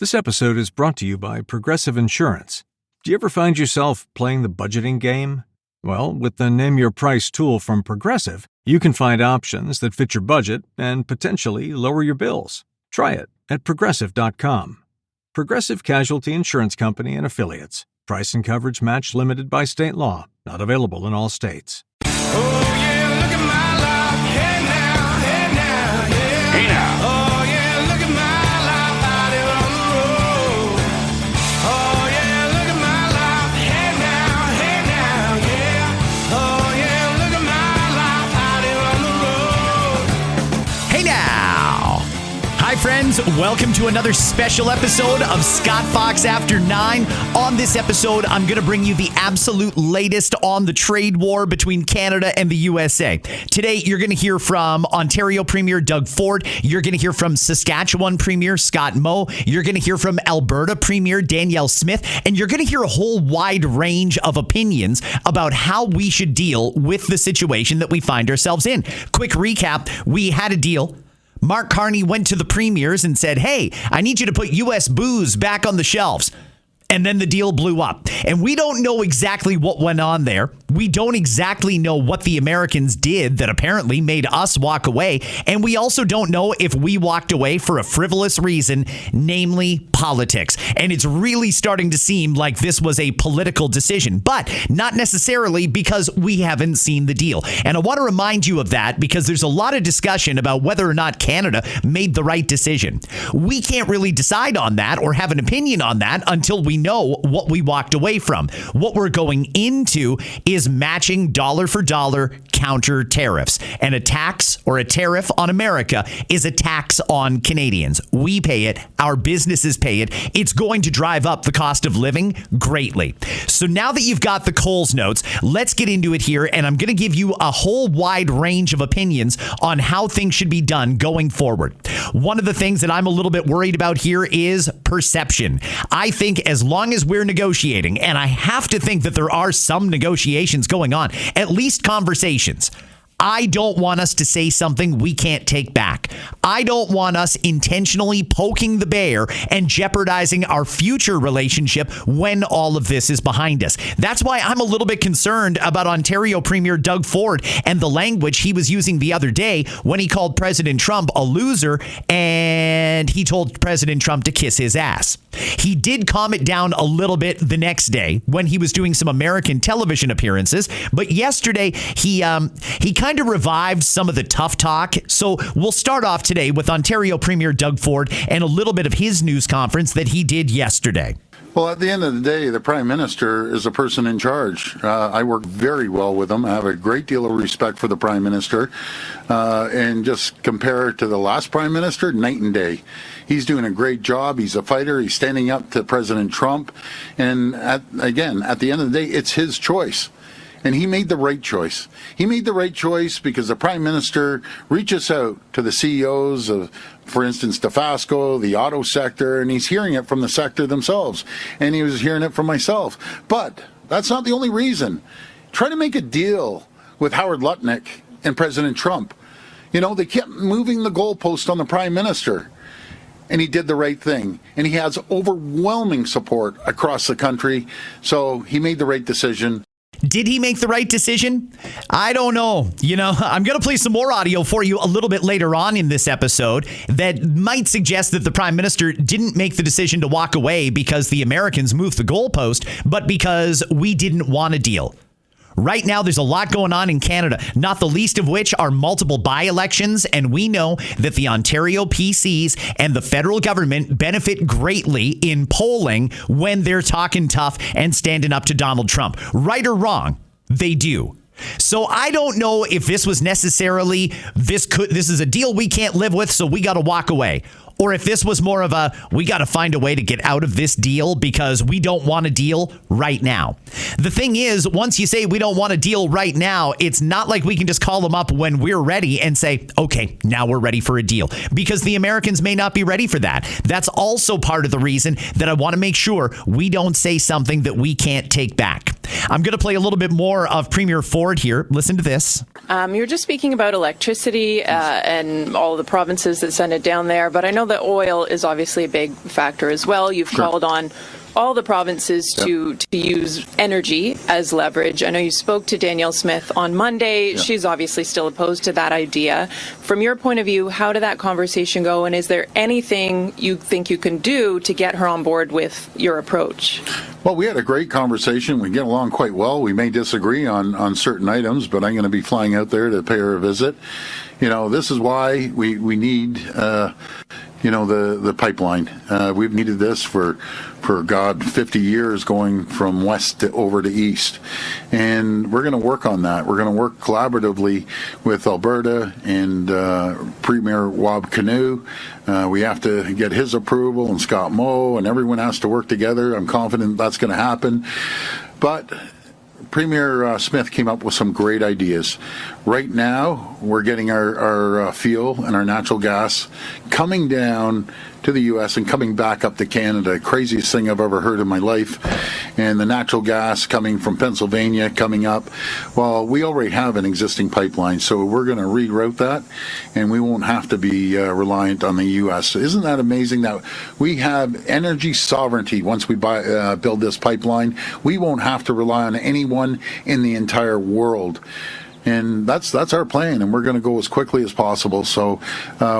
This episode is brought to you by Progressive Insurance. Do you ever find yourself playing the budgeting game? Well, with the Name Your Price tool from Progressive, you can find options that fit your budget and potentially lower your bills. Try it at Progressive.com. Progressive Casualty Insurance Company and Affiliates. Price and coverage match limited by state law. Not available in all states. Oh, yeah, look at my life. Hey now, hey now, yeah. Hey now. Oh, yeah, look at my life out here on the road. Oh, yeah, look at my life. Hey now, yeah. Oh, yeah, look at my life out here on the road. Hey now. Hi, friends. Welcome to another special episode of Scott Fox After 9. On this episode, I'm going to bring you the absolute latest on the trade war between Canada and the USA. Today, you're going to hear from Ontario Premier Doug Ford. You're going to hear from Saskatchewan Premier Scott Moe. You're going to hear from Alberta Premier Danielle Smith. And you're going to hear a whole wide range of opinions about how we should deal with the situation that we find ourselves in. Quick recap. We had a deal. Mark Carney went to the premiers and said, hey, I need you to put U.S. booze back on the shelves. And then the deal blew up. And we don't know exactly what went on there. We don't exactly know what the Americans did that apparently made us walk away. And we also don't know if we walked away for a frivolous reason, namely politics. And it's really starting to seem like this was a political decision, but not necessarily because we haven't seen the deal. And I want to remind you of that because there's a lot of discussion about whether or not Canada made the right decision. We can't really decide on that or have an opinion on that until we know what we walked away from. What we're going into is matching dollar for dollar counter tariffs. And a tax or a tariff on America is a tax on Canadians. We pay it. Our businesses pay it. It's going to drive up the cost of living greatly. So now that you've got the Coles notes, let's get into it here. And I'm going to give you a whole wide range of opinions on how things should be done going forward. One of the things that I'm a little bit worried about here is perception. I think as long as we're negotiating, and I have to think that there are some negotiations going on, at least conversations. I don't want us to say something we can't take back. I don't want us intentionally poking the bear and jeopardizing our future relationship when all of this is behind us. That's why I'm a little bit concerned about Ontario Premier Doug Ford and the language he was using the other day when he called President Trump a loser and he told President Trump to kiss his ass. He did calm it down a little bit the next day when he was doing some American television appearances, but yesterday he kind of revived some of the tough talk. So we'll start off today with Ontario Premier Doug Ford and a little bit of his news conference that he did yesterday. Well, at the end of the day, the Prime Minister is a person in charge. I work very well with him. I have a great deal of respect for the Prime Minister. And just compare it to the last Prime Minister, night and day. He's doing a great job. He's a fighter. He's standing up to President Trump. And again, at the end of the day, it's his choice. And he made the right choice. He made the right choice because the Prime Minister reaches out to the CEOs of, for instance, Dofasco, the auto sector, and he's hearing it from the sector themselves. And he was hearing it from myself. But that's not the only reason. Try to make a deal with Howard Lutnick and President Trump. You know, they kept moving the goalpost on the Prime Minister. And he did the right thing. And he has overwhelming support across the country. So he made the right decision. Did he make the right decision? I don't know. You know, I'm going to play some more audio for you a little bit later on in this episode that might suggest that the Prime Minister didn't make the decision to walk away because the Americans moved the goalpost, but because we didn't want a deal. Right now, there's a lot going on in Canada, not the least of which are multiple by-elections, and we know that the Ontario PCs and the federal government benefit greatly in polling when they're talking tough and standing up to Donald Trump. Right or wrong, they do. So I don't know if this was necessarily, this is a deal we can't live with, so we got to walk away. Or if this was more of a, we got to find a way to get out of this deal because we don't want a deal right now. The thing is, once you say we don't want a deal right now, it's not like we can just call them up when we're ready and say, okay, now we're ready for a deal. Because the Americans may not be ready for that. That's also part of the reason that I want to make sure we don't say something that we can't take back. I'm going to play a little bit more of Premier Ford here. Listen to this. You're just speaking about electricity and all the provinces that send it down there, but I know that oil is obviously a big factor as well. You've called on all the provinces to use energy as leverage. I know you spoke to Danielle Smith on Monday. She's obviously still opposed to that idea. From your point of view, how did that conversation go, and is there anything you think you can do to get her on board with your approach? Well, we had a great conversation. We get along quite well. We may disagree on certain items, but I'm going to be flying out there to pay her a visit. This is why we need, the pipeline. We've needed this for 50 years, going from west over to east. And we're going to work on that. We're going to work collaboratively with Alberta and Premier Canoe. We have to get his approval, and Scott Moe, and everyone has to work together. I'm confident that's going to happen. But Premier Smith came up with some great ideas. Right now, we're getting our fuel and our natural gas coming down to the U.S. and coming back up to Canada. Craziest thing I've ever heard in my life. And the natural gas coming from Pennsylvania coming up. Well, we already have an existing pipeline, so we're going to reroute that, and we won't have to be reliant on the U.S. Isn't that amazing that we have energy sovereignty once we build this pipeline? We won't have to rely on anyone in the entire world. And that's our plan, and we're going to go as quickly as possible. So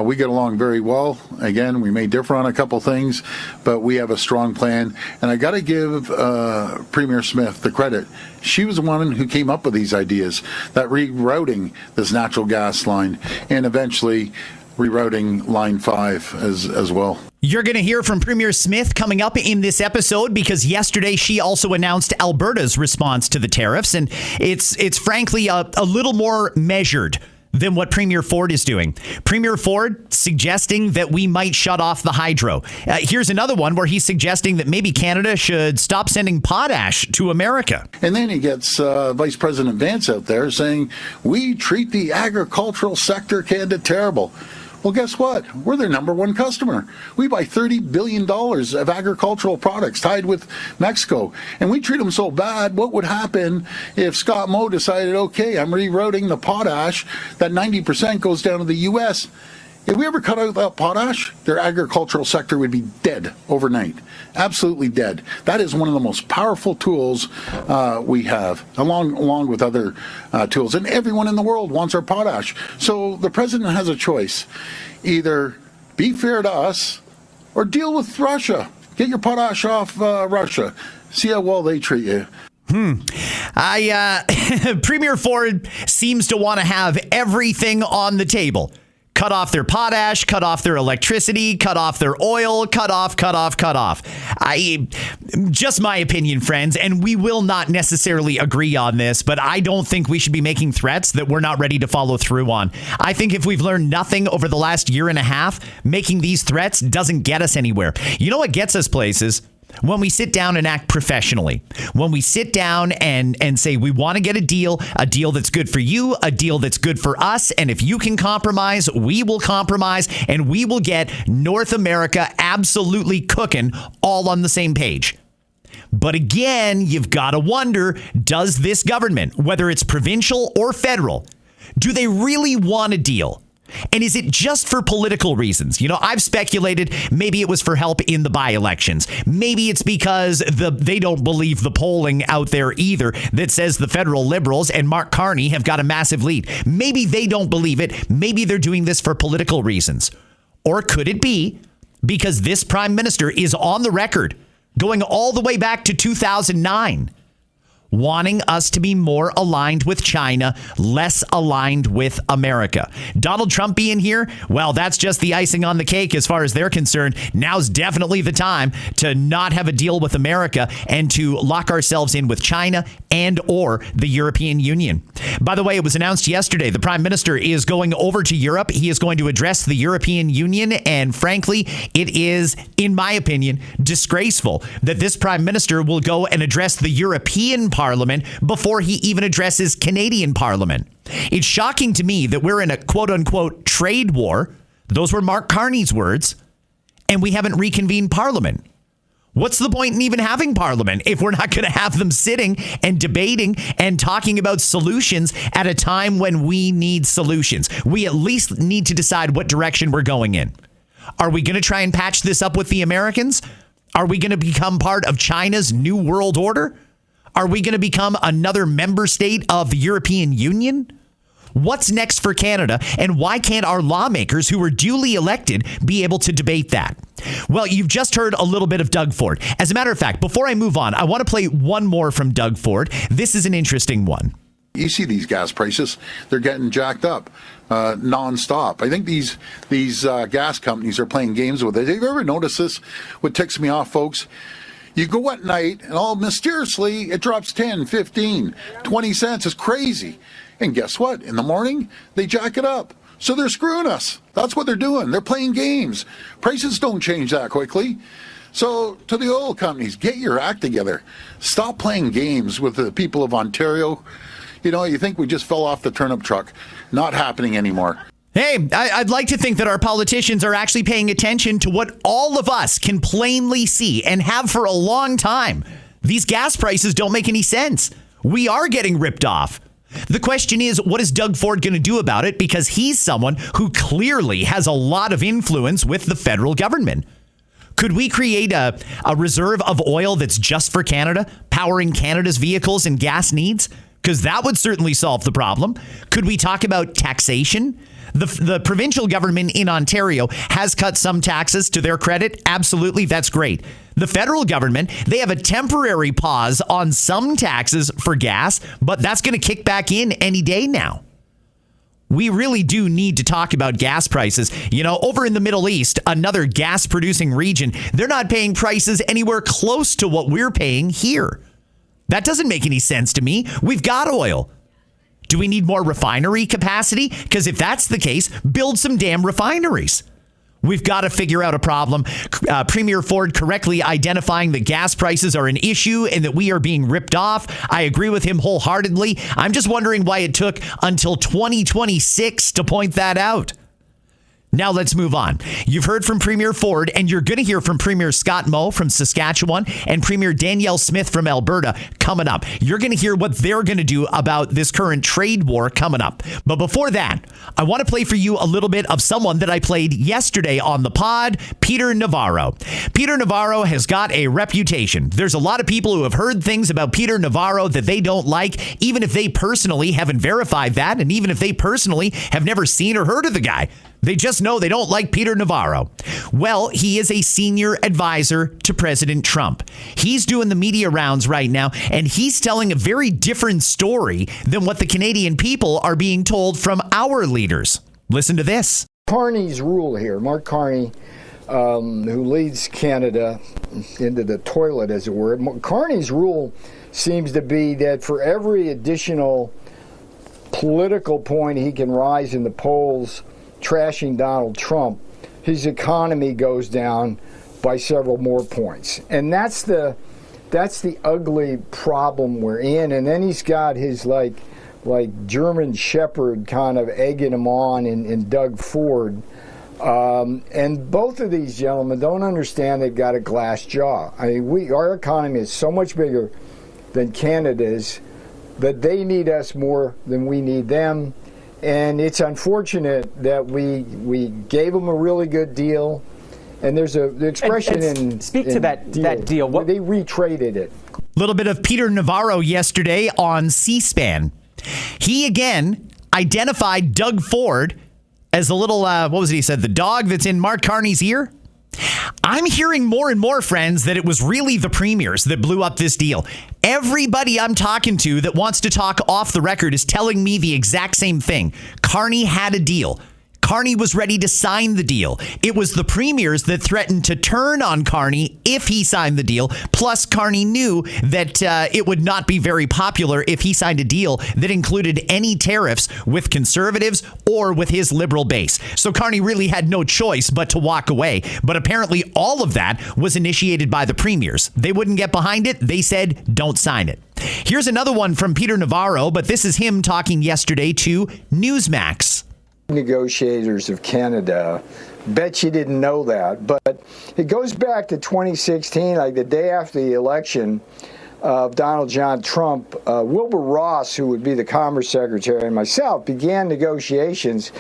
we get along very well. Again, we may differ on a couple things, but we have a strong plan. And I got to give Premier Smith the credit. She was the one who came up with these ideas, that rerouting this natural gas line, and eventually rerouting Line 5 as well. You're going to hear from Premier Smith coming up in this episode, because yesterday she also announced Alberta's response to the tariffs, and it's frankly a little more measured than what Premier Ford is doing. Premier Ford suggesting that we might shut off the hydro. Here's another one where he's suggesting that maybe Canada should stop sending potash to America. And then he gets Vice President Vance out there saying, we treat the agricultural sector, Canada, terrible. Well, guess what? We're their number one customer. We buy $30 billion of agricultural products tied with Mexico, and we treat them so bad. What would happen if Scott Moe decided, okay, I'm rerouting the potash, that 90% goes down to the U.S.? If we ever cut out that potash, their agricultural sector would be dead overnight. Absolutely dead. That is one of the most powerful tools we have, along with other tools. And everyone in the world wants our potash. So the president has a choice. Either be fair to us or deal with Russia. Get your potash off Russia. See how well they treat you. Premier Ford seems to want to have everything on the table. Cut off their potash, cut off their electricity, cut off their oil, cut off. Just my opinion, friends, and we will not necessarily agree on this, but I don't think we should be making threats that we're not ready to follow through on. I think if we've learned nothing over the last year and a half, making these threats doesn't get us anywhere. You know what gets us places? When we sit down and act professionally, when we sit down and say we want to get a deal that's good for you, a deal that's good for us, and if you can compromise, we will compromise, and we will get North America absolutely cooking, all on the same page. But again, you've got to wonder, does this government, whether it's provincial or federal, do they really want a deal? And is it just for political reasons? I've speculated maybe it was for help in the by-elections. Maybe it's because they don't believe the polling out there either that says the federal Liberals and Mark Carney have got a massive lead. Maybe they don't believe it. Maybe they're doing this for political reasons. Or could it be because this prime minister is on the record, going all the way back to 2009, wanting us to be more aligned with China, less aligned with America. Donald Trump being here, well, that's just the icing on the cake as far as they're concerned. Now's definitely the time to not have a deal with America and to lock ourselves in with China and or the European Union. By the way, it was announced yesterday the Prime Minister is going over to Europe. He is going to address the European Union, and frankly, it is, in my opinion, disgraceful that this Prime Minister will go and address the European Parliament before he even addresses Canadian Parliament. It's shocking to me that we're in a quote-unquote trade war. Those were Mark Carney's words, and we haven't reconvened Parliament. What's the point in even having Parliament if we're not going to have them sitting and debating and talking about solutions at a time when we need solutions? We at least need to decide what direction we're going in. Are we going to try and patch this up with the Americans? Are we going to become part of China's new world order? Are we going to become another member state of the European Union? What's next for Canada, and why can't our lawmakers who were duly elected be able to debate that? Well, you've just heard a little bit of Doug Ford. As a matter of fact, before I move on, I want to play one more from Doug Ford. This is an interesting one. You see these gas prices, they're getting jacked up nonstop. I think these gas companies are playing games with it. Have you ever noticed this? What ticks me off, folks? You go at night and all mysteriously it drops 10, 15, 20 cents. It's crazy. And guess what? In the morning, they jack it up. So they're screwing us. That's what they're doing. They're playing games. Prices don't change that quickly. So to the oil companies, get your act together. Stop playing games with the people of Ontario. You know, you think we just fell off the turnip truck. Not happening anymore. Hey, I'd like to think that our politicians are actually paying attention to what all of us can plainly see and have for a long time. These gas prices don't make any sense. We are getting ripped off. The question is, what is Doug Ford going to do about it? Because he's someone who clearly has a lot of influence with the federal government. Could we create a reserve of oil that's just for Canada, powering Canada's vehicles and gas needs? Because that would certainly solve the problem. Could we talk about taxation? The provincial government in Ontario has cut some taxes to their credit. Absolutely, that's great. The federal government, they have a temporary pause on some taxes for gas, but that's going to kick back in any day now. We really do need to talk about gas prices. You know, over in the Middle East, another gas producing region, they're not paying prices anywhere close to what we're paying here. That doesn't make any sense to me. We've got oil. Do we need more refinery capacity? Because if that's the case, build some damn refineries. We've got to figure out a problem. Premier Ford correctly identifying that gas prices are an issue and that we are being ripped off. I agree with him wholeheartedly. I'm just wondering why it took until 2026 to point that out. Now let's move on. You've heard from Premier Ford, and you're going to hear from Premier Scott Moe from Saskatchewan and Premier Danielle Smith from Alberta coming up. You're going to hear what they're going to do about this current trade war coming up. But before that, I want to play for you a little bit of someone that I played yesterday on the pod, Peter Navarro. Peter Navarro has got a reputation. There's a lot of people who have heard things about Peter Navarro that they don't like, even if they personally haven't verified that, and even if they personally have never seen or heard of the guy. They just know they don't like Peter Navarro. Well, he is a senior advisor to President Trump. He's doing the media rounds right now, and he's telling a very different story than what the Canadian people are being told from our leaders. Listen to this. Carney's rule here, Mark Carney, who leads Canada into the toilet, as it were. Carney's rule seems to be that for every additional political point he can rise in the polls trashing Donald Trump, his economy goes down by several more points. And that's the ugly problem we're in. And then he's got his like German Shepherd kind of egging him on in Doug Ford. And both of these gentlemen don't understand they've got a glass jaw. I mean, our economy is so much bigger than Canada's that they need us more than we need them. And it's unfortunate that we gave them a really good deal. And there's the expression speak to that deal. What, they retraded it. A little bit of Peter Navarro yesterday on C-SPAN. He again identified Doug Ford as the little, what was it he said, the dog that's in Mark Carney's ear? I'm hearing more and more, friends, that it was really the premiers that blew up this deal. Everybody I'm talking to that wants to talk off the record is telling me the exact same thing. Carney had a deal. Carney was ready to sign the deal. It was the premiers that threatened to turn on Carney if he signed the deal. Plus, Carney knew that it would not be very popular if he signed a deal that included any tariffs with conservatives or with his liberal base. So Carney really had no choice but to walk away. But apparently all of that was initiated by the premiers. They wouldn't get behind it. They said, don't sign it. Here's another one from Peter Navarro, but this is him talking yesterday to Newsmax. negotiators of Canada. Bet you didn't know that. But it goes back to 2016, like the day after the election of Donald John Trump. Wilbur Ross, who would be the Commerce Secretary, and myself began negotiations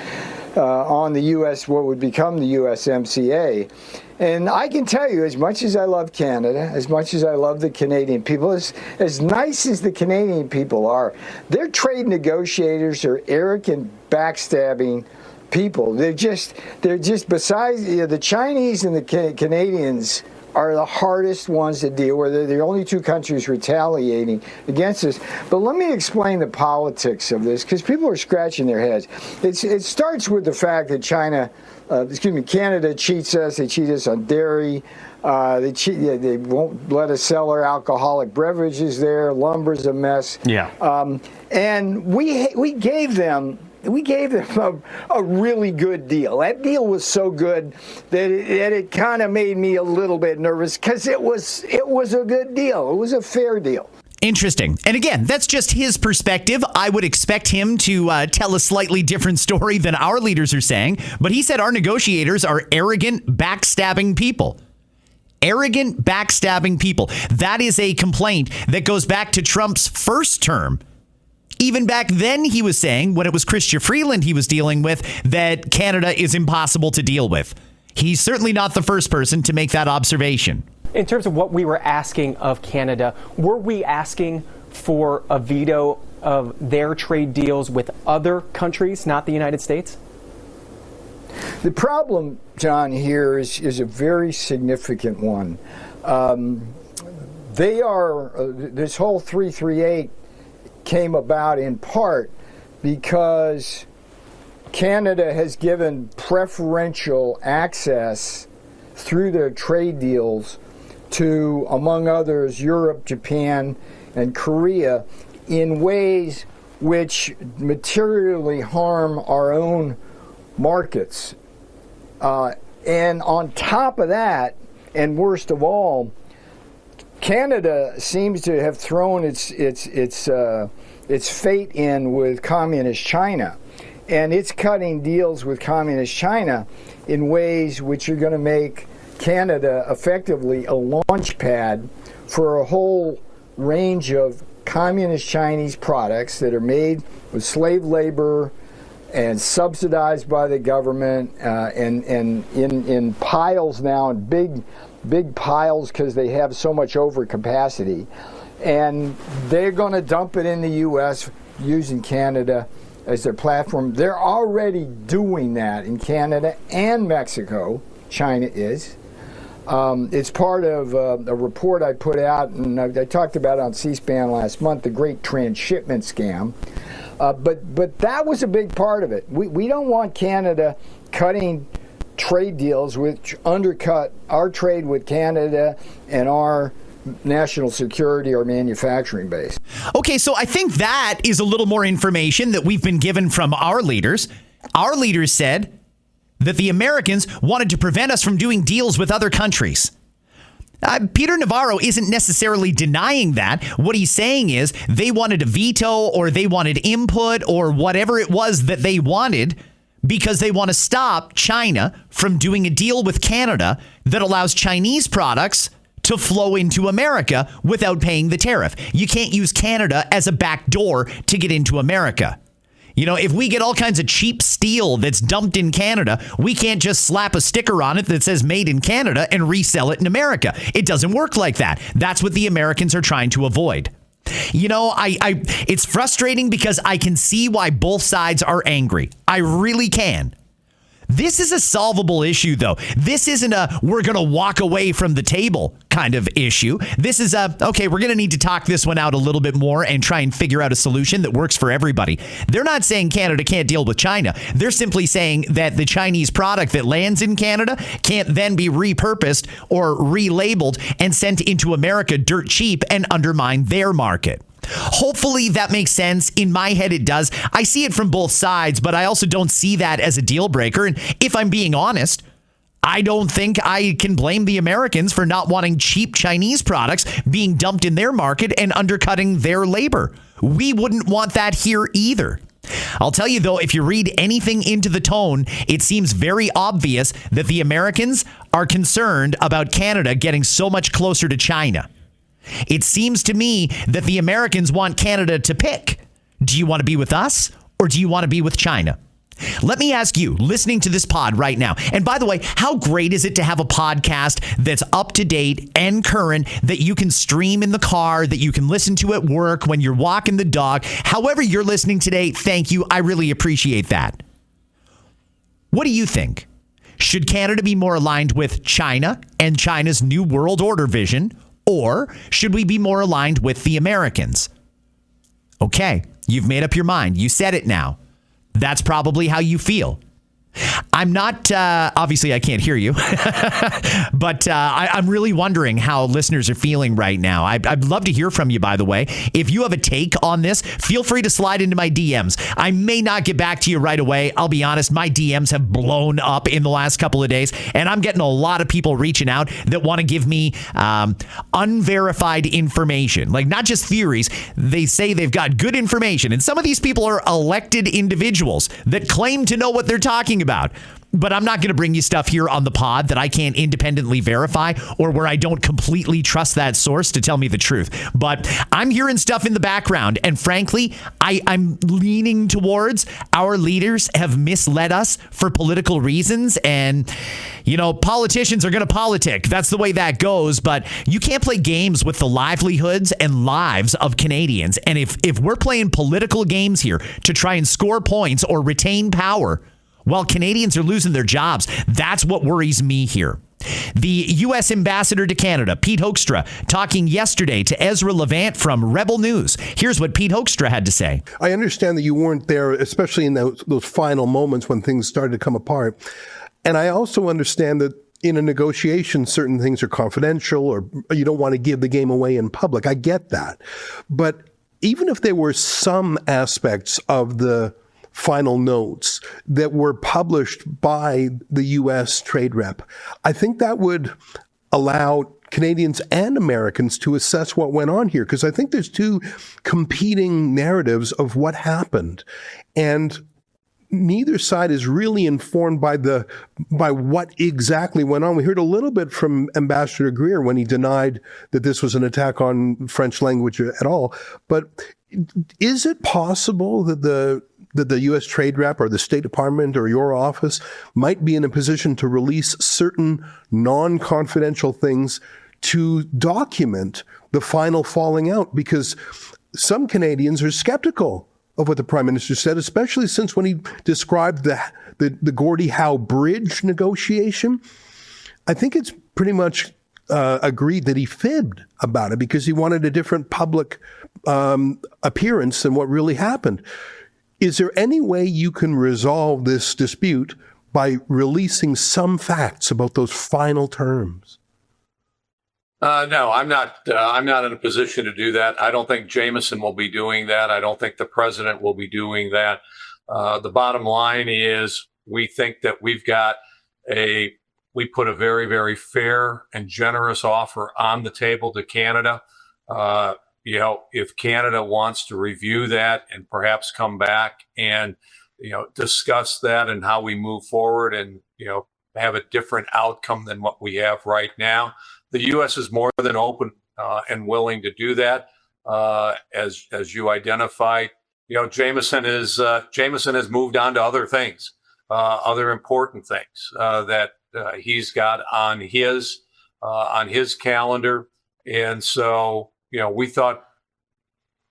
on the U.S., what would become the USMCA. And I can tell you, as much as I love Canada, as much as I love the Canadian people, as nice as the Canadian people are, their trade negotiators are arrogant, backstabbing people. They're just besides the Chinese and the Canadians are the hardest ones to deal with. They're the only two countries retaliating against us. But let me explain the politics of this, because people are scratching their heads. It starts with the fact that Canada cheats us. They cheat us on dairy. They won't let us sell our alcoholic beverages there. Lumber's a mess. Yeah. And we gave them a really good deal. That deal was so good that it kind of made me a little bit nervous, because it was a good deal. It was a fair deal. Interesting. And again, that's just his perspective. I would expect him to tell a slightly different story than our leaders are saying. But he said our negotiators are arrogant, backstabbing people. Arrogant, backstabbing people. That is a complaint that goes back to Trump's first term. Even back then, he was saying, when it was Chrystia Freeland he was dealing with, that Canada is impossible to deal with. He's certainly not the first person to make that observation. In terms of what we were asking of Canada, were we asking for a veto of their trade deals with other countries, not the United States? The problem, John, here is a very significant one. This whole 338 came about in part because Canada has given preferential access through their trade deals to, among others, Europe, Japan, and Korea in ways which materially harm our own markets. And on top of that, and worst of all, Canada seems to have thrown its fate in with communist China, and it's cutting deals with communist China in ways which are going to make Canada effectively a launch pad for a whole range of communist Chinese products that are made with slave labor and subsidized by the government, and in piles now, in big piles, because they have so much overcapacity. And they're going to dump it in the U.S. using Canada as their platform. They're already doing that in Canada and Mexico. China is. It's part of a report I put out, and I talked about it on C-SPAN last month, the Great Transshipment Scam. But that was a big part of it. We don't want Canada cutting trade deals which undercut our trade with Canada and our national security or manufacturing base. Okay, so I think that is a little more information that we've been given from our leaders. Our leaders said that the Americans wanted to prevent us from doing deals with other countries. Peter Navarro isn't necessarily denying that. What he's saying is they wanted a veto, or they wanted input, or whatever it was that they wanted, because they want to stop China from doing a deal with Canada that allows Chinese products to flow into America without paying the tariff. You can't use Canada as a back door to get into America. You know, if we get all kinds of cheap steel that's dumped in Canada, we can't just slap a sticker on it that says made in Canada and resell it in America. It doesn't work like that. That's what the Americans are trying to avoid. You know, it's frustrating because I can see why both sides are angry. I really can. This is a solvable issue, though. This isn't a we're going to walk away from the table kind of issue. This is okay, we're going to need to talk this one out a little bit more and try and figure out a solution that works for everybody. They're not saying Canada can't deal with China. They're simply saying that the Chinese product that lands in Canada can't then be repurposed or relabeled and sent into America dirt cheap and undermine their market. Hopefully that makes sense. In my head, it does. I see it from both sides, but I also don't see that as a deal breaker. And if I'm being honest, I don't think I can blame the Americans for not wanting cheap Chinese products being dumped in their market and undercutting their labor. We wouldn't want that here either. I'll tell you, though, if you read anything into the tone, it seems very obvious that the Americans are concerned about Canada getting so much closer to China. It seems to me that the Americans want Canada to pick. Do you want to be with us or do you want to be with China? Let me ask you, listening to this pod right now, and by the way, how great is it to have a podcast that's up to date and current, that you can stream in the car, that you can listen to at work, when you're walking the dog, however you're listening today. Thank you. I really appreciate that. What do you think? Should Canada be more aligned with China and China's New World Order vision, or should we be more aligned with the Americans? Okay, you've made up your mind. You said it now. That's probably how you feel. I'm not, obviously I can't hear you, but I'm really wondering how listeners are feeling right now. I'd love to hear from you, by the way. If you have a take on this, feel free to slide into my DMs. I may not get back to you right away. I'll be honest, my DMs have blown up in the last couple of days, and I'm getting a lot of people reaching out that want to give me unverified information, like not just theories. They say they've got good information, and some of these people are elected individuals that claim to know what they're talking about. But I'm not going to bring you stuff here on the pod that I can't independently verify, or where I don't completely trust that source to tell me the truth. But I'm hearing stuff in the background, and frankly, I'm leaning towards our leaders have misled us for political reasons. And, you know, politicians are going to politic. That's the way that goes. But you can't play games with the livelihoods and lives of Canadians. And if we're playing political games here to try and score points or retain power, well, Canadians are losing their jobs. That's what worries me here. The U.S. ambassador to Canada, Pete Hoekstra, talking yesterday to Ezra Levant from Rebel News. Here's what Pete Hoekstra had to say. I understand that you weren't there, especially in those final moments when things started to come apart. And I also understand that in a negotiation, certain things are confidential, or you don't want to give the game away in public. I get that. But even if there were some aspects of the final notes that were published by the U.S. trade rep, I think that would allow Canadians and Americans to assess what went on here, because I think there's two competing narratives of what happened, and neither side is really informed by what exactly went on. We heard a little bit from Ambassador Greer when he denied that this was an attack on French language at all. But is it possible that the U.S. trade rep or the State Department or your office might be in a position to release certain non-confidential things to document the final falling out? Because some Canadians are skeptical of what the Prime Minister said, especially since when he described the Gordie Howe Bridge negotiation, I think it's pretty much agreed that he fibbed about it because he wanted a different public appearance than what really happened. Is there any way you can resolve this dispute by releasing some facts about those final terms? No, I'm not. I'm not in a position to do that. I don't think Jamieson will be doing that. I don't think the president will be doing that. The bottom line is, we think that we put a very, very fair and generous offer on the table to Canada. If Canada wants to review that and perhaps come back and, discuss that and how we move forward and, have a different outcome than what we have right now, the U.S. is more than open and willing to do that. As you identified, Jamieson has moved on to other things, other important things that he's got on his calendar, and so we thought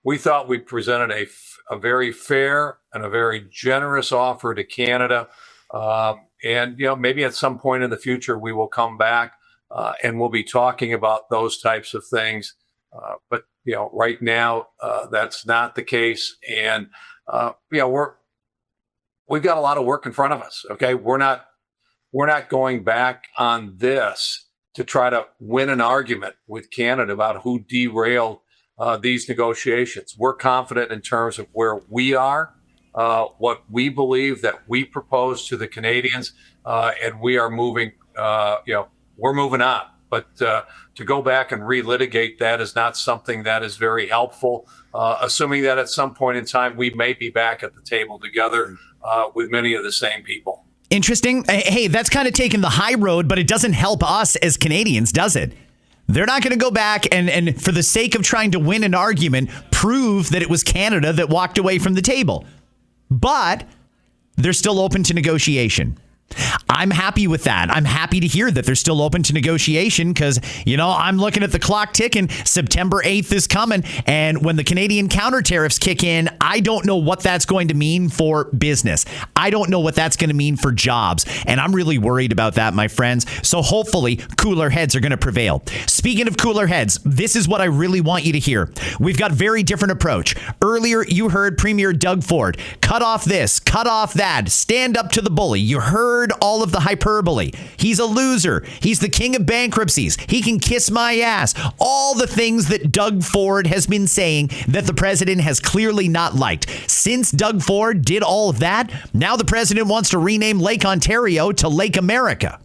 we presented a very fair and a very generous offer to Canada, and maybe at some point in the future we will come back. And we'll be talking about those types of things. But, right now, that's not the case. And, we've got a lot of work in front of us. Okay. We're not going back on this to try to win an argument with Canada about who derailed these negotiations. We're confident in terms of where we are, what we believe that we propose to the Canadians, and we are moving, we're moving on. But to go back and relitigate that is not something that is very helpful, assuming that at some point in time we may be back at the table together with many of the same people. Interesting. Hey, that's kind of taking the high road, but it doesn't help us as Canadians, does it? They're not going to go back and for the sake of trying to win an argument, prove that it was Canada that walked away from the table. But they're still open to negotiation. I'm happy with that. I'm happy to hear that they're still open to negotiation because, I'm looking at the clock ticking. September 8th is coming. And when the Canadian counter tariffs kick in, I don't know what that's going to mean for business. I don't know what that's going to mean for jobs. And I'm really worried about that, my friends. So hopefully cooler heads are going to prevail. Speaking of cooler heads, this is what I really want you to hear. We've got very different approach. Earlier, you heard Premier Doug Ford cut off this, cut off that, stand up to the bully. You heard all of the hyperbole. He's a loser. He's the king of bankruptcies. He can kiss my ass. All the things that Doug Ford has been saying that the president has clearly not liked. Since Doug Ford did all of that, now the president wants to rename Lake Ontario to Lake America.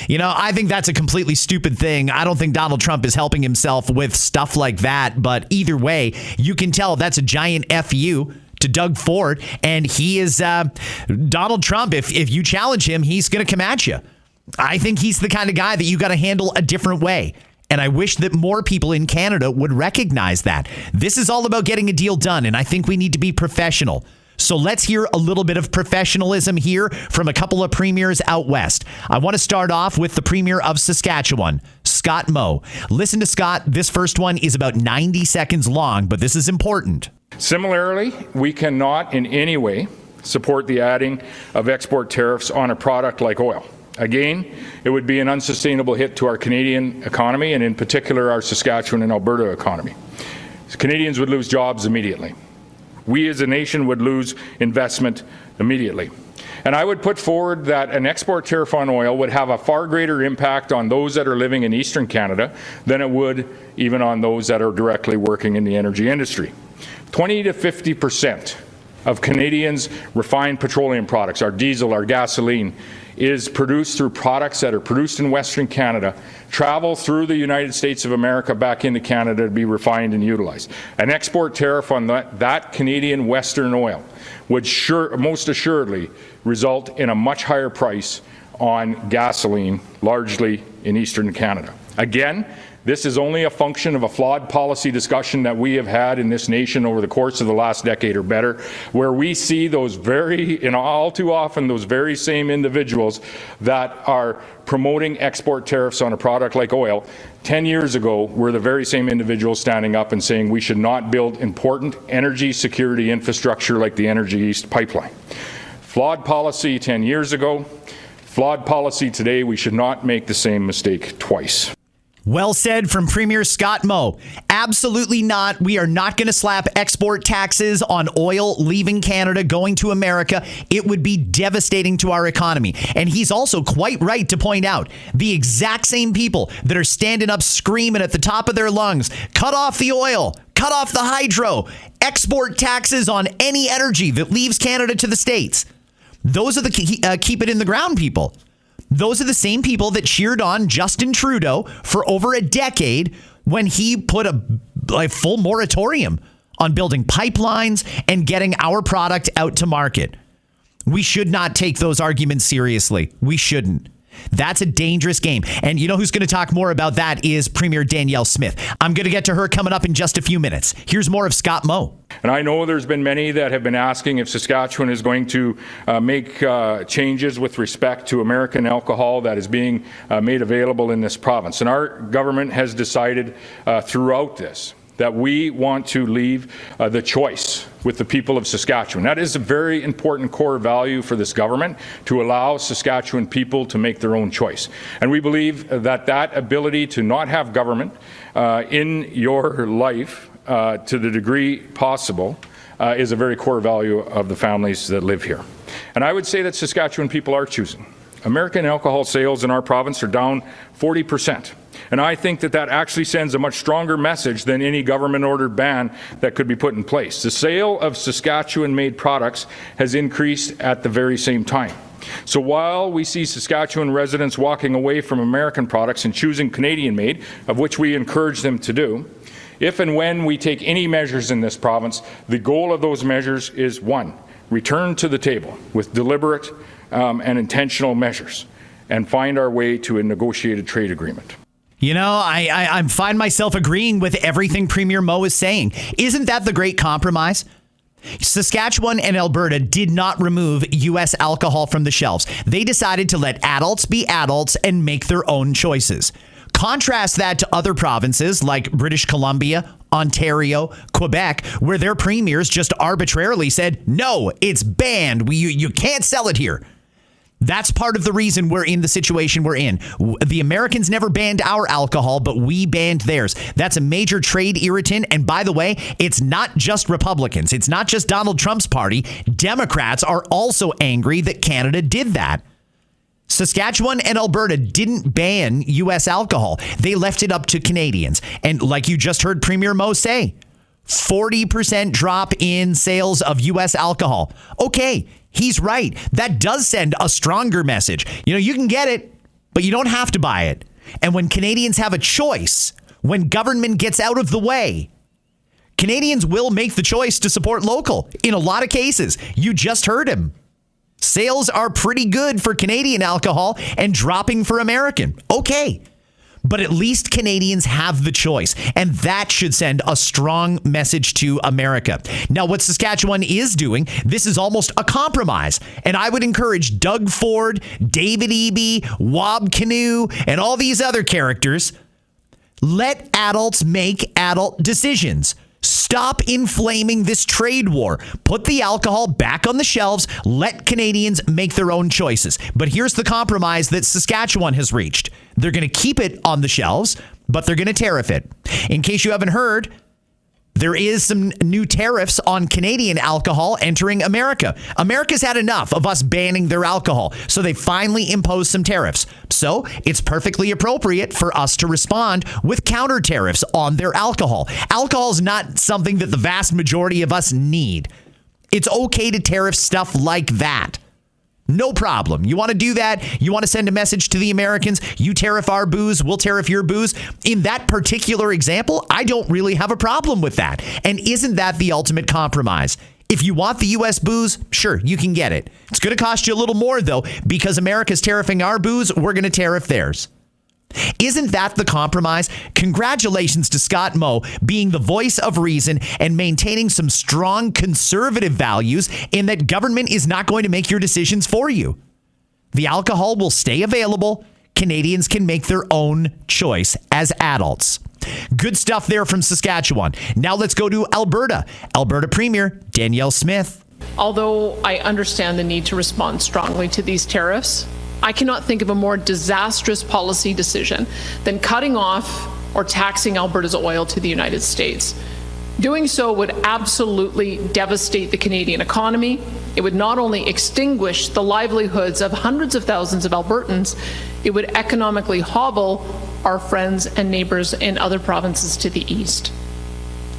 I think that's a completely stupid thing. I don't think Donald Trump is helping himself with stuff like that. But either way, you can tell that's a giant FU to Doug Ford, and he is Donald Trump. If you challenge him, he's going to come at you. I think he's the kind of guy that you got to handle a different way. And I wish that more people in Canada would recognize that. This is all about getting a deal done, and I think we need to be professional. So let's hear a little bit of professionalism here from a couple of premiers out west. I want to start off with the Premier of Saskatchewan, Scott Moe. Listen to Scott. This first one is about 90 seconds long, but this is important. Similarly, we cannot in any way support the adding of export tariffs on a product like oil. Again, it would be an unsustainable hit to our Canadian economy and in particular our Saskatchewan and Alberta economy. Canadians would lose jobs immediately. We as a nation would lose investment immediately. And I would put forward that an export tariff on oil would have a far greater impact on those that are living in Eastern Canada than it would even on those that are directly working in the energy industry. 20 to 50% of Canadians' refined petroleum products, our diesel, our gasoline, is produced through products that are produced in Western Canada, travel through the United States of America back into Canada to be refined and utilized. An export tariff on that Canadian Western oil would most assuredly result in a much higher price on gasoline, largely in Eastern Canada. Again, this is only a function of a flawed policy discussion that we have had in this nation over the course of the last decade or better, where we see those all too often, those very same individuals that are promoting export tariffs on a product like oil 10 years ago were the very same individuals standing up and saying we should not build important energy security infrastructure like the Energy East pipeline. Flawed policy 10 years ago, flawed policy today. We should not make the same mistake twice. Well said from Premier Scott Moe. Absolutely not. We are not going to slap export taxes on oil leaving Canada, going to America. It would be devastating to our economy. And he's also quite right to point out the exact same people that are standing up screaming at the top of their lungs, cut off the oil, cut off the hydro, export taxes on any energy that leaves Canada to the States. Those are the keep it in the ground people. Those are the same people that cheered on Justin Trudeau for over a decade when he put a full moratorium on building pipelines and getting our product out to market. We should not take those arguments seriously. We shouldn't. That's a dangerous game. And you know who's going to talk more about that is Premier Danielle Smith. I'm going to get to her coming up in just a few minutes. Here's more of Scott Moe. And I know there's been many that have been asking if Saskatchewan is going to make changes with respect to American alcohol that is being made available in this province. And our government has decided throughout this that we want to leave the choice with the people of Saskatchewan. That is a very important core value for this government, to allow Saskatchewan people to make their own choice. And we believe that that ability to not have government in your life to the degree possible is a very core value of the families that live here. And I would say that Saskatchewan people are choosing. American alcohol sales in our province are down 40%. And I think that that actually sends a much stronger message than any government-ordered ban that could be put in place. The sale of Saskatchewan-made products has increased at the very same time. So while we see Saskatchewan residents walking away from American products and choosing Canadian-made, of which we encourage them to do, if and when we take any measures in this province, the goal of those measures is, 1, return to the table with deliberate and intentional measures and find our way to a negotiated trade agreement. You know, I find myself agreeing with everything Premier Moe is saying. Isn't that the great compromise? Saskatchewan and Alberta did not remove U.S. alcohol from the shelves. They decided to let adults be adults and make their own choices. Contrast that to other provinces like British Columbia, Ontario, Quebec, where their premiers just arbitrarily said, no, it's banned. You can't sell it here. That's part of the reason we're in the situation we're in. The Americans never banned our alcohol, but we banned theirs. That's a major trade irritant. And by the way, it's not just Republicans. It's not just Donald Trump's party. Democrats are also angry that Canada did that. Saskatchewan and Alberta didn't ban U.S. alcohol. They left it up to Canadians. And like you just heard Premier Moe say, 40% drop in sales of U.S. alcohol. Okay, he's right. That does send a stronger message. You know, you can get it, but you don't have to buy it. And when Canadians have a choice, when government gets out of the way, Canadians will make the choice to support local. In a lot of cases, you just heard him. Sales are pretty good for Canadian alcohol and dropping for American. Okay. But at least Canadians have the choice, and that should send a strong message to America. Now, what Saskatchewan is doing, this is almost a compromise, and I would encourage Doug Ford, David Eby, Wob Canoe, and all these other characters, let adults make adult decisions. Stop inflaming this trade war. Put the alcohol back on the shelves. Let Canadians make their own choices. But here's the compromise that Saskatchewan has reached. They're going to keep it on the shelves, but they're going to tariff it. In case you haven't heard, there is some new tariffs on Canadian alcohol entering America. America's had enough of us banning their alcohol, so they finally imposed some tariffs. So it's perfectly appropriate for us to respond with counter tariffs on their alcohol. Alcohol is not something that the vast majority of us need. It's okay to tariff stuff like that. No problem. You want to do that? You want to send a message to the Americans? You tariff our booze, we'll tariff your booze. In that particular example, I don't really have a problem with that. And isn't that the ultimate compromise? If you want the U.S. booze, sure, you can get it. It's going to cost you a little more, though, because America's tariffing our booze, we're going to tariff theirs. Isn't that the compromise? Congratulations to Scott Moe being the voice of reason and maintaining some strong conservative values in that government is not going to make your decisions for you. The alcohol will stay available. Canadians can make their own choice as adults. Good stuff there from Saskatchewan. Now let's go to Alberta. Alberta Premier Danielle Smith. Although I understand the need to respond strongly to these tariffs, I cannot think of a more disastrous policy decision than cutting off or taxing Alberta's oil to the United States. Doing so would absolutely devastate the Canadian economy. It would not only extinguish the livelihoods of hundreds of thousands of Albertans, it would economically hobble our friends and neighbors in other provinces to the east.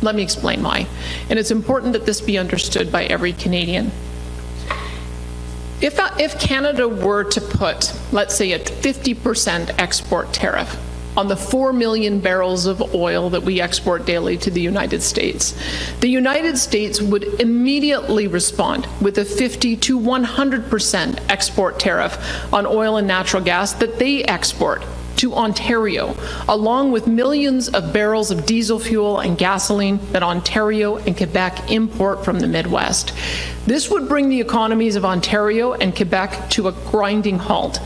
Let me explain why. And it's important that this be understood by every Canadian. If Canada were to put, let's say, a 50% export tariff on the 4 million barrels of oil that we export daily to the United States would immediately respond with a 50 to 100% export tariff on oil and natural gas that they export to Ontario, along with millions of barrels of diesel fuel and gasoline that Ontario and Quebec import from the Midwest. This would bring the economies of Ontario and Quebec to a grinding halt.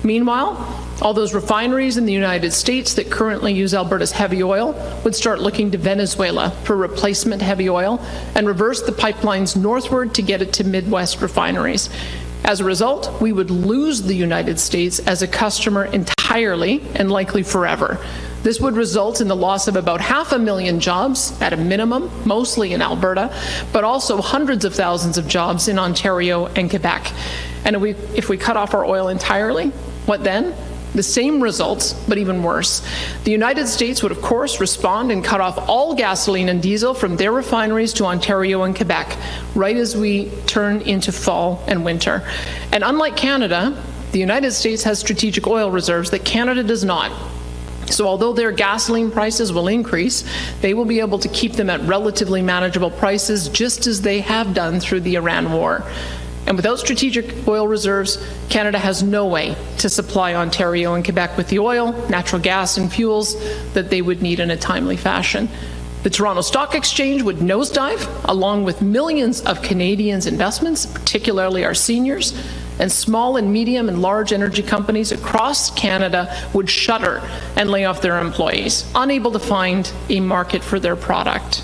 Meanwhile, all those refineries in the United States that currently use Alberta's heavy oil would start looking to Venezuela for replacement heavy oil and reverse the pipelines northward to get it to Midwest refineries. As a result, we would lose the United States as a customer entirely and likely forever. This would result in the loss of about 500,000 jobs at a minimum, mostly in Alberta, but also hundreds of thousands of jobs in Ontario and Quebec. And if we cut off our oil entirely, what then? The same results, but even worse. The United States would, of course, respond and cut off all gasoline and diesel from their refineries to Ontario and Quebec, right as we turn into fall and winter. And unlike Canada, the United States has strategic oil reserves that Canada does not. So although their gasoline prices will increase, they will be able to keep them at relatively manageable prices, just as they have done through the Iran war. And without strategic oil reserves, Canada has no way to supply Ontario and Quebec with the oil, natural gas, and fuels that they would need in a timely fashion. The Toronto Stock Exchange would nosedive, along with millions of Canadians' investments, particularly our seniors, and small and medium and large energy companies across Canada would shutter and lay off their employees, unable to find a market for their product.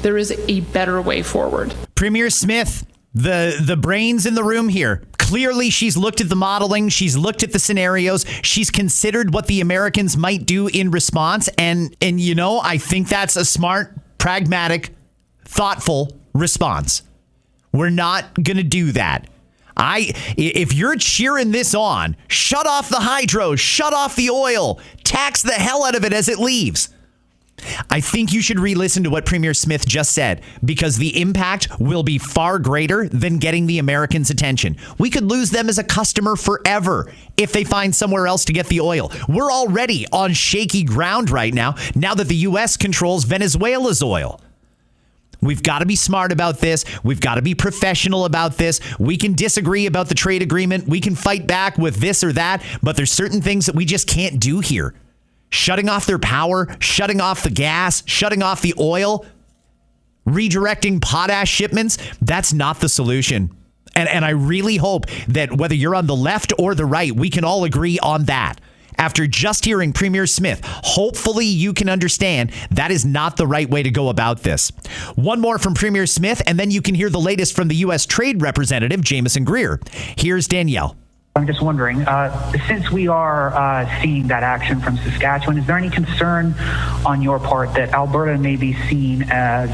There is a better way forward. Premier Smith, the brains in the room here. Clearly, she's looked at the modeling. She's looked at the scenarios. She's considered what the Americans might do in response. And you know, I think that's a smart, pragmatic, thoughtful response. We're not going to do that. If you're cheering this on, shut off the hydro, shut off the oil, tax the hell out of it as it leaves. I think you should re-listen to what Premier Smith just said, because the impact will be far greater than getting the Americans' attention. We could lose them as a customer forever if they find somewhere else to get the oil. We're already on shaky ground right now that the U.S. controls Venezuela's oil. We've got to be smart about this. We've got to be professional about this. We can disagree about the trade agreement. We can fight back with this or that, but there's certain things that we just can't do here. Shutting off their power, shutting off the gas, shutting off the oil, redirecting potash shipments, that's not the solution. And I really hope that whether you're on the left or the right, we can all agree on that. After just hearing Premier Smith, hopefully you can understand that is not the right way to go about this. One more from Premier Smith, and then you can hear the latest from the U.S. Trade Representative Jamieson Greer. Here's Danielle. I'm just wondering, since we are seeing that action from Saskatchewan, is there any concern on your part that Alberta may be seen as,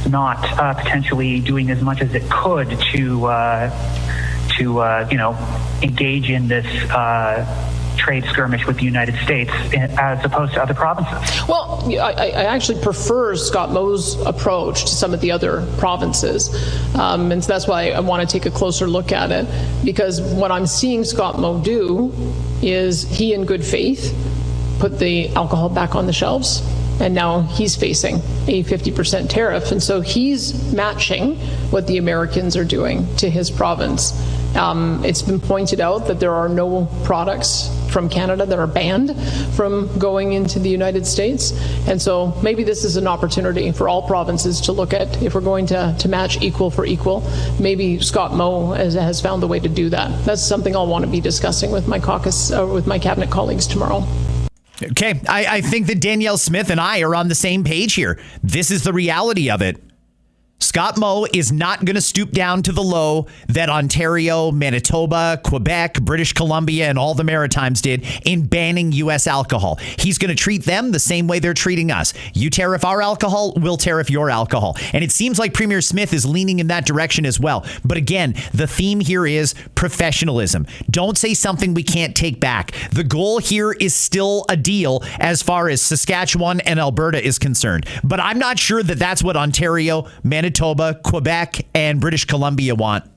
not potentially doing as much as it could to engage in this trade skirmish with the United States as opposed to other provinces? Well, I actually prefer Scott Moe's approach to some of the other provinces. And so that's why I want to take a closer look at it, because what I'm seeing Scott Moe do is he, in good faith, put the alcohol back on the shelves. And now he's facing a 50% tariff. And so he's matching what the Americans are doing to his province. It's been pointed out that there are no products from Canada that are banned from going into the United States. And so maybe this is an opportunity for all provinces to look at, if we're going to match equal for equal, maybe Scott Moe has found the way to do that. That's something I'll want to be discussing with my caucus, with my cabinet colleagues tomorrow. Okay, I think that Danielle Smith and I are on the same page here. This is the reality of it. Scott Moe is not going to stoop down to the low that Ontario, Manitoba, Quebec, British Columbia, and all the Maritimes did in banning U.S. alcohol. He's going to treat them the same way they're treating us. You tariff our alcohol, we'll tariff your alcohol. And it seems like Premier Smith is leaning in that direction as well. But again, the theme here is professionalism. Don't say something we can't take back. The goal here is still a deal as far as Saskatchewan and Alberta is concerned. But I'm not sure that that's what Ontario, Manitoba, Quebec, and British Columbia want.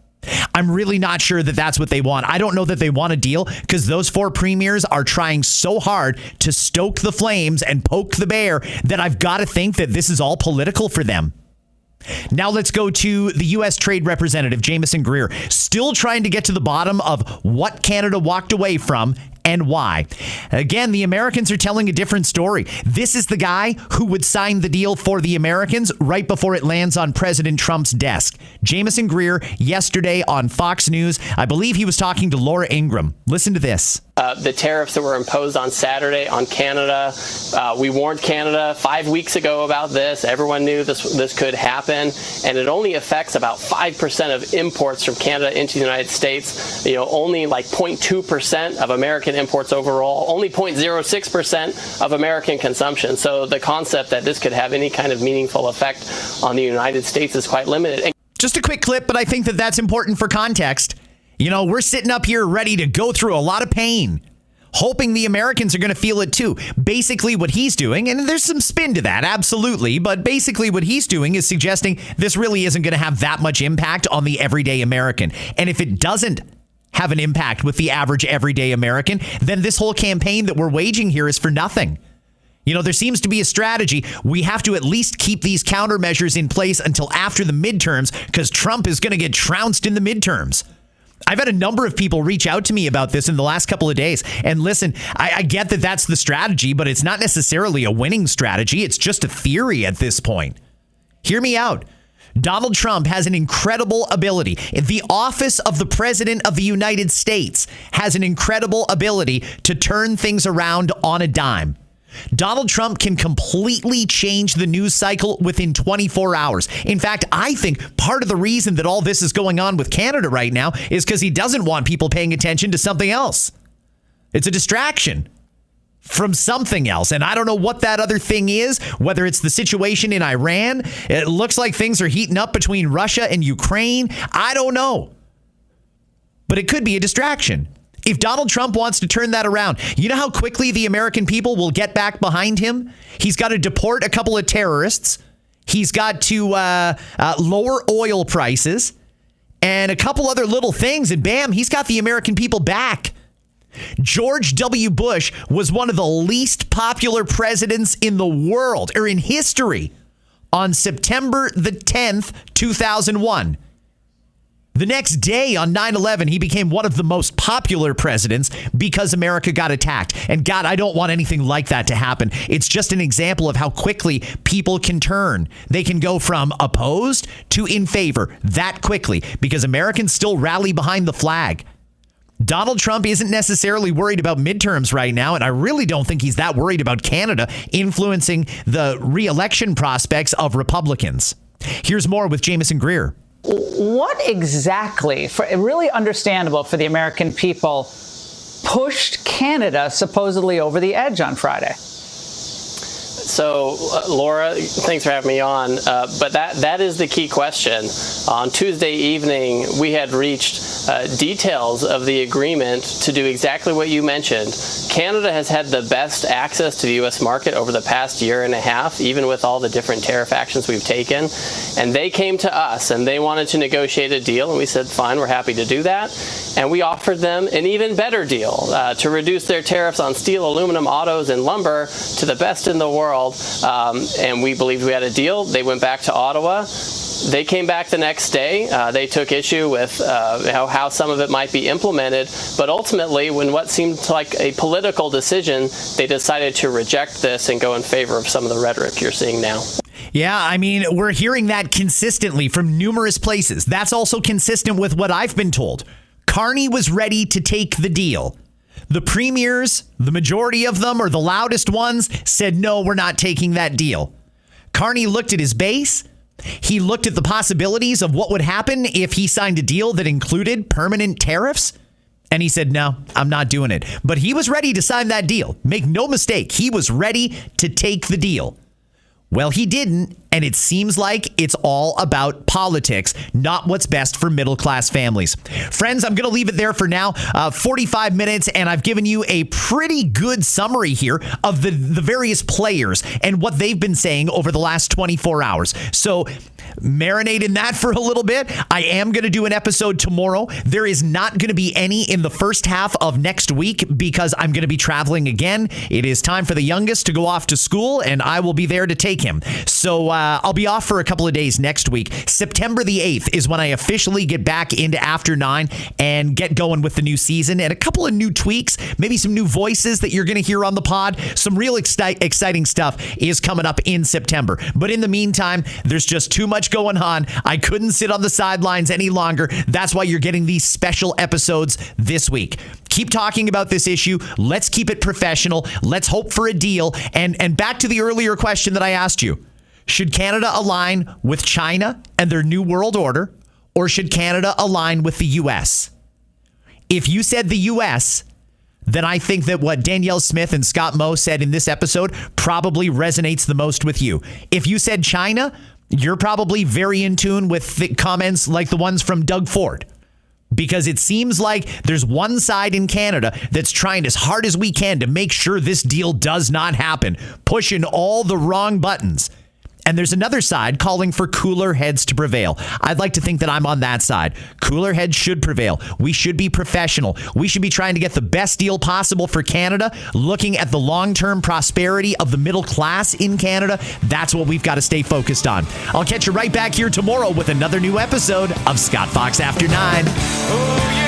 I'm really not sure that that's what they want. I don't know that they want a deal, because those four premiers are trying so hard to stoke the flames and poke the bear that I've got to think that this is all political for them. Now let's go to the U.S. Trade Representative Jamieson Greer, still trying to get to the bottom of what Canada walked away from and why. Again, the Americans are telling a different story. This is the guy who would sign the deal for the Americans right before it lands on President Trump's desk. Jamieson Greer yesterday on Fox News. I believe he was talking to Laura Ingraham. Listen to this. The tariffs that were imposed on Saturday on Canada, we warned Canada 5 weeks ago about this. Everyone knew this could happen, and it only affects about 5% of imports from Canada into the United States. Only like 0.2% of American imports overall, only 0.06% of American consumption. So the concept that this could have any kind of meaningful effect on the United States is quite limited. Just a quick clip, but I think that that's important for context. We're sitting up here ready to go through a lot of pain, hoping the Americans are going to feel it too. Basically what he's doing, and there's some spin to that, absolutely, but basically what he's doing is suggesting this really isn't going to have that much impact on the everyday American. And if it doesn't have an impact with the average everyday American, then this whole campaign that we're waging here is for nothing. There seems to be a strategy. We have to at least keep these countermeasures in place until after the midterms, because Trump is going to get trounced in the midterms. I've had a number of people reach out to me about this in the last couple of days. And listen, I get that that's the strategy, but it's not necessarily a winning strategy. It's just a theory at this point. Hear me out. Donald Trump has an incredible ability. The office of the President of the United States has an incredible ability to turn things around on a dime. Donald Trump can completely change the news cycle within 24 hours. In fact, I think part of the reason that all this is going on with Canada right now is because he doesn't want people paying attention to something else. It's a distraction from something else. And I don't know what that other thing is, whether it's the situation in Iran. It looks like things are heating up between Russia and Ukraine. I don't know. But it could be a distraction. If Donald Trump wants to turn that around, you know how quickly the American people will get back behind him? He's got to deport a couple of terrorists. He's got to lower oil prices and a couple other little things. And bam, he's got the American people back. George W. Bush was one of the least popular presidents in the world, or in history, on September the 10th, 2001. The next day on 9/11, he became one of the most popular presidents because America got attacked. And God, I don't want anything like that to happen. It's just an example of how quickly people can turn. They can go from opposed to in favor that quickly because Americans still rally behind the flag. Donald Trump isn't necessarily worried about midterms right now, and I really don't think he's that worried about Canada influencing the re-election prospects of Republicans. Here's more with Jamieson Greer. What exactly, really understandable for the American people, pushed Canada supposedly over the edge on Friday? So, Laura, thanks for having me on. But that is the key question. On Tuesday evening, we had reached details of the agreement to do exactly what you mentioned. Canada has had the best access to the U.S. market over the past year and a half, even with all the different tariff actions we've taken. And they came to us and they wanted to negotiate a deal. And we said, fine, we're happy to do that. And we offered them an even better deal to reduce their tariffs on steel, aluminum, autos, and lumber to the best in the world. And we believed we had a deal. They went back to Ottawa. They came back the next day. They took issue with how some of it might be implemented. But ultimately, when what seemed like a political decision, they decided to reject this and go in favor of some of the rhetoric you're seeing now. Yeah, I mean, we're hearing that consistently from numerous places. That's also consistent with what I've been told. Carney was ready to take the deal. The premiers, the majority of them, or the loudest ones, said, no, we're not taking that deal. Carney looked at his base. He looked at the possibilities of what would happen if he signed a deal that included permanent tariffs. And he said, no, I'm not doing it. But he was ready to sign that deal. Make no mistake, he was ready to take the deal. Well, he didn't, and it seems like it's all about politics, not what's best for middle-class families. Friends, I'm going to leave it there for now. 45 minutes, and I've given you a pretty good summary here of the various players and what they've been saying over the last 24 hours. So marinate in that for a little bit. I am going to do an episode tomorrow. There is not going to be any in the first half of next week because I'm going to be traveling again. It is time for the youngest to go off to school, and I will be there to take him. So I'll be off for a couple of days next week. September the 8th is when I officially get back into After 9 and get going with the new season and a couple of new tweaks, maybe some new voices that you're going to hear on the pod. Some real exciting stuff is coming up in September. But in the meantime, there's just too much going on. I couldn't sit on the sidelines any longer. That's why you're getting these special episodes this week. Keep talking about this issue. Let's keep it professional. Let's hope for a deal. And back to the earlier question that I asked you. Should Canada align with China and their New World Order, or should Canada align with the U.S.? If you said the U.S., then I think that what Danielle Smith and Scott Moe said in this episode probably resonates the most with you. If you said China, you're probably very in tune with the comments like the ones from Doug Ford. because it seems like there's one side in Canada that's trying as hard as we can to make sure this deal does not happen, pushing all the wrong buttons. And there's another side calling for cooler heads to prevail. I'd like to think that I'm on that side. Cooler heads should prevail. We should be professional. We should be trying to get the best deal possible for Canada, looking at the long-term prosperity of the middle class in Canada. That's what we've got to stay focused on. I'll catch you right back here tomorrow with another new episode of Scott Fox After 9. Oh, yeah.